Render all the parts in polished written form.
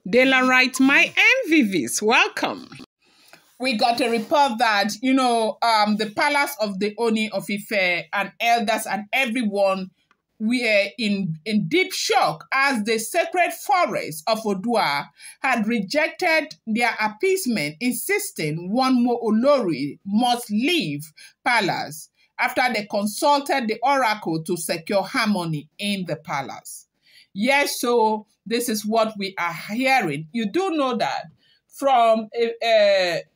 Dela writes, my MVVs, welcome. We got a report that, the palace of the Ooni of Ife and elders and everyone were in deep shock as the sacred forest of Odua had rejected their appeasement, insisting one more Olori must leave palace after they consulted the oracle to secure harmony in the palace. Yes, so this is what we are hearing. You do know that from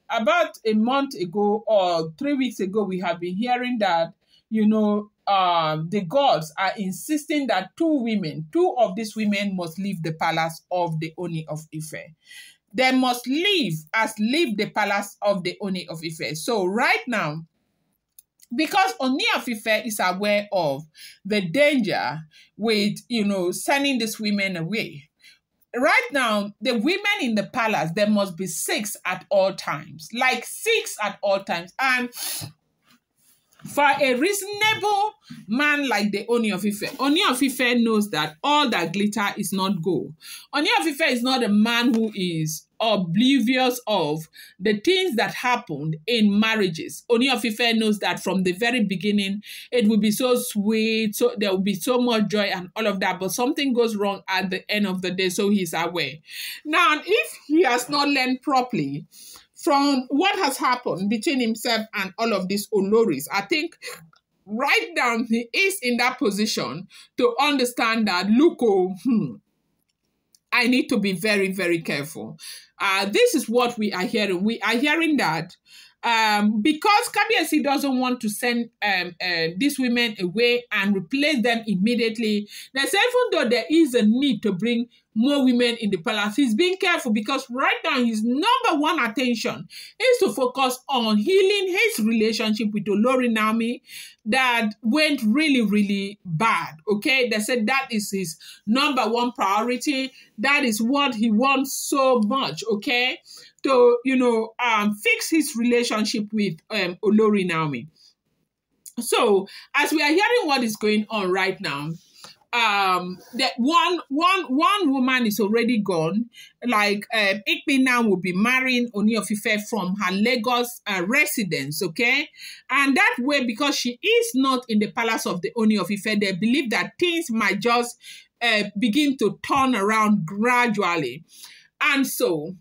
about a month ago or 3 weeks ago, we have been hearing that, the gods are insisting that two of these women must leave the palace of the Ooni of Ife. They must leave the palace of the Ooni of Ife. So right now, because Ooni of Ife is aware of the danger with, sending these women away. Right now, the women in the palace, there must be 6 at all times. Like 6 at all times. And for a reasonable man like the Ooni of Ife knows that all that glitter is not gold. Ooni of Ife is not a man who is oblivious of the things that happened in marriages. Ooni of Ife knows that from the very beginning, it will be so sweet, so there will be so much joy and all of that, but something goes wrong at the end of the day, so he's aware. Now, if he has not learned properly from what has happened between himself and all of these Oloris, I think right now he is in that position to understand that, look, I need to be very, very careful. This is what we are hearing. We are hearing that because Kabiyesi doesn't want to send these women away and replace them immediately, they say even though there is a need to bring more women in the palace, he's being careful because right now his number one attention is to focus on healing his relationship with Olori Naomi that went really, really bad, okay? They said that is his number one priority. That is what he wants so much, okay? To, fix his relationship with Olori Naomi. So, as we are hearing what is going on right now, that one woman is already gone. Like Ikpe now will be marrying Ooni of Ife from her Lagos residence, okay? And that way, because she is not in the palace of the Ooni of Ife, they believe that things might just begin to turn around gradually. And so,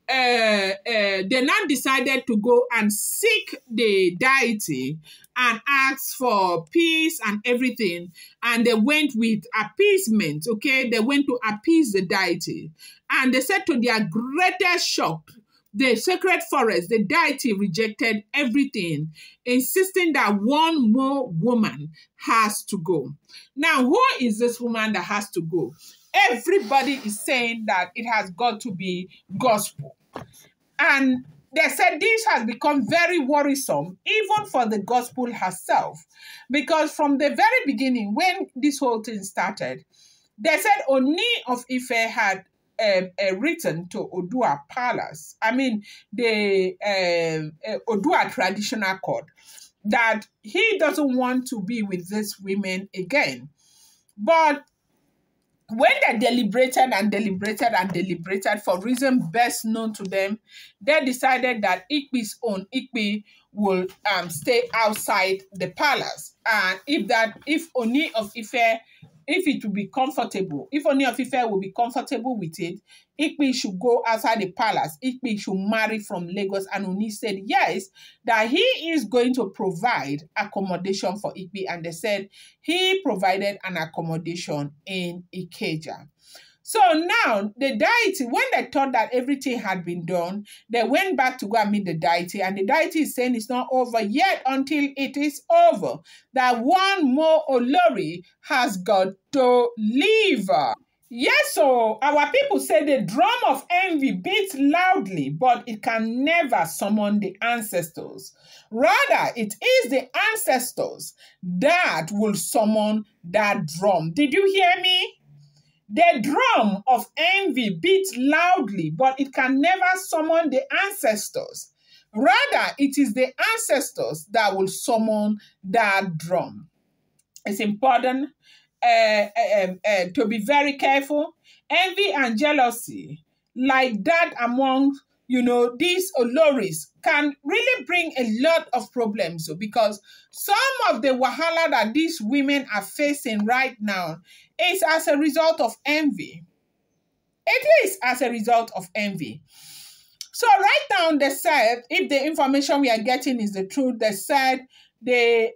they now decided to go and seek the deity and ask for peace and everything. And they went with appeasement, okay? They went to appease the deity. And they said to their greatest shock, the sacred forest, the deity rejected everything, insisting that one more woman has to go. Now, who is this woman that has to go? Everybody is saying that it has got to be gospel. And they said this has become very worrisome, even for the gospel herself. Because from the very beginning, when this whole thing started, they said Ooni of Ife had written to Odua Palace, the Odua traditional court, that he doesn't want to be with these women again. But when they deliberated for reasons best known to them, they decided that Ikpe's own Ikpe will stay outside the palace. And if Ooni of Ife, if it will be comfortable, if Ooni of Ife will be comfortable with it, Ikpe should go outside the palace. Ikpe should marry from Lagos. And Ooni said yes, that he is going to provide accommodation for Ikpe. And they said he provided an accommodation in Ikeja. So now the deity, when they thought that everything had been done, they went back to go and meet the deity. And the deity is saying it's not over yet until it is over. That one more Olori has got to leave. Yes, so our people say the drum of envy beats loudly, but it can never summon the ancestors. Rather, it is the ancestors that will summon that drum. Did you hear me? The drum of envy beats loudly, but it can never summon the ancestors. Rather, it is the ancestors that will summon that drum. It's important to be very careful. Envy and jealousy, like that among, these Oloris can really bring a lot of problems. Because some of the wahala that these women are facing right now is as a result of envy. It is as a result of envy. So right now, they said, if the information we are getting is the truth, they said the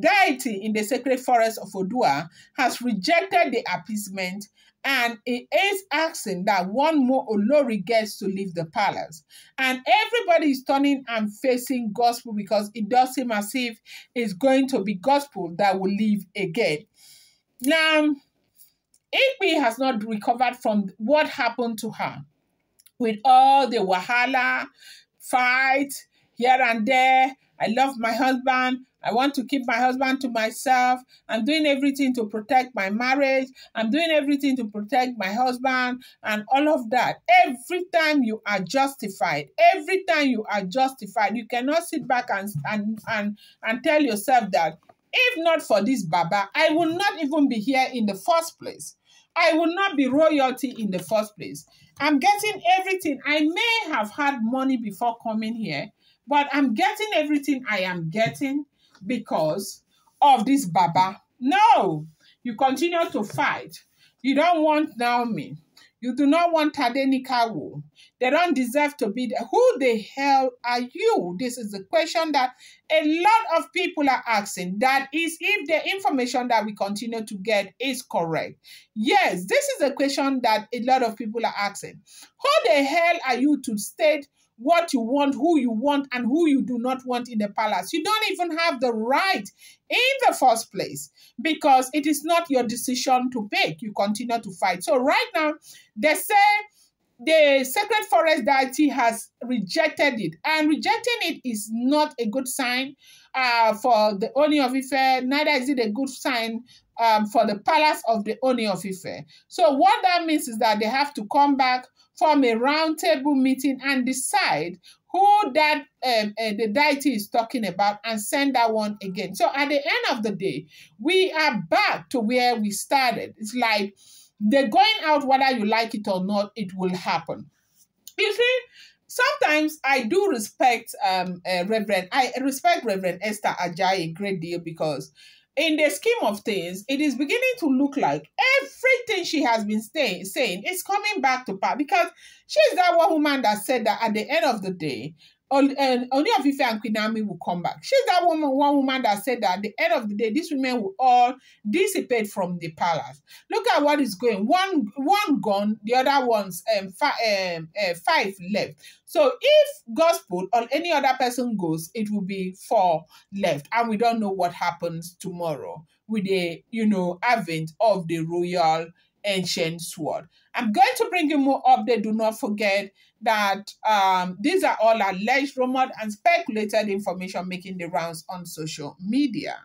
deity in the sacred forest of Odua has rejected the appeasement, and it is asking that one more Olori gets to leave the palace. And everybody is turning and facing gospel, because it does seem as if it's going to be gospel that will leave again. Now, Ife has not recovered from what happened to her, with all the wahala, fight here and there. I love my husband. I want to keep my husband to myself. I'm doing everything to protect my marriage. I'm doing everything to protect my husband and all of that. Every time you are justified, you cannot sit back and tell yourself that if not for this Baba, I will not even be here in the first place. I will not be royalty in the first place. I'm getting everything. I may have had money before coming here, but I'm getting everything I am getting because of this Baba. No, you continue to fight. You don't want Naomi. You do not want Tadenikawu. They don't deserve to be there. Who the hell are you? This is the question that a lot of people are asking. That is, if the information that we continue to get is correct. Yes, this is a question that a lot of people are asking. Who the hell are you to state what you want, who you want, and who you do not want in the palace? You don't even have the right in the first place, because it is not your decision to make. You continue to fight. So right now, they say the sacred forest deity has rejected it, and rejecting it is not a good sign for the Ooni of Ife. Neither is it a good sign for the palace of the Ooni of Ife. So what that means is that they have to come back, form a round table meeting, and decide who that the deity is talking about, and send that one again. So at the end of the day, we are back to where we started. It's like they're going out, whether you like it or not, it will happen. You see, sometimes I do respect Reverend Esther Ajayi a great deal, because in the scheme of things, it is beginning to look like everything she has been saying is coming back to pass, because she's that one woman that said that at the end of the day, Ooni of Ife and Queen Naomi will come back. She's that one woman that said that at the end of the day, these women will all dissipate from the palace. Look at what is going. One gone, the other one's 5 left. So if gospel or any other person goes, it will be 4 left. And we don't know what happens tomorrow with the, advent of the royal ancient sword. I'm going to bring you more update. Do not forget that these are all alleged, rumored, and speculated information making the rounds on social media.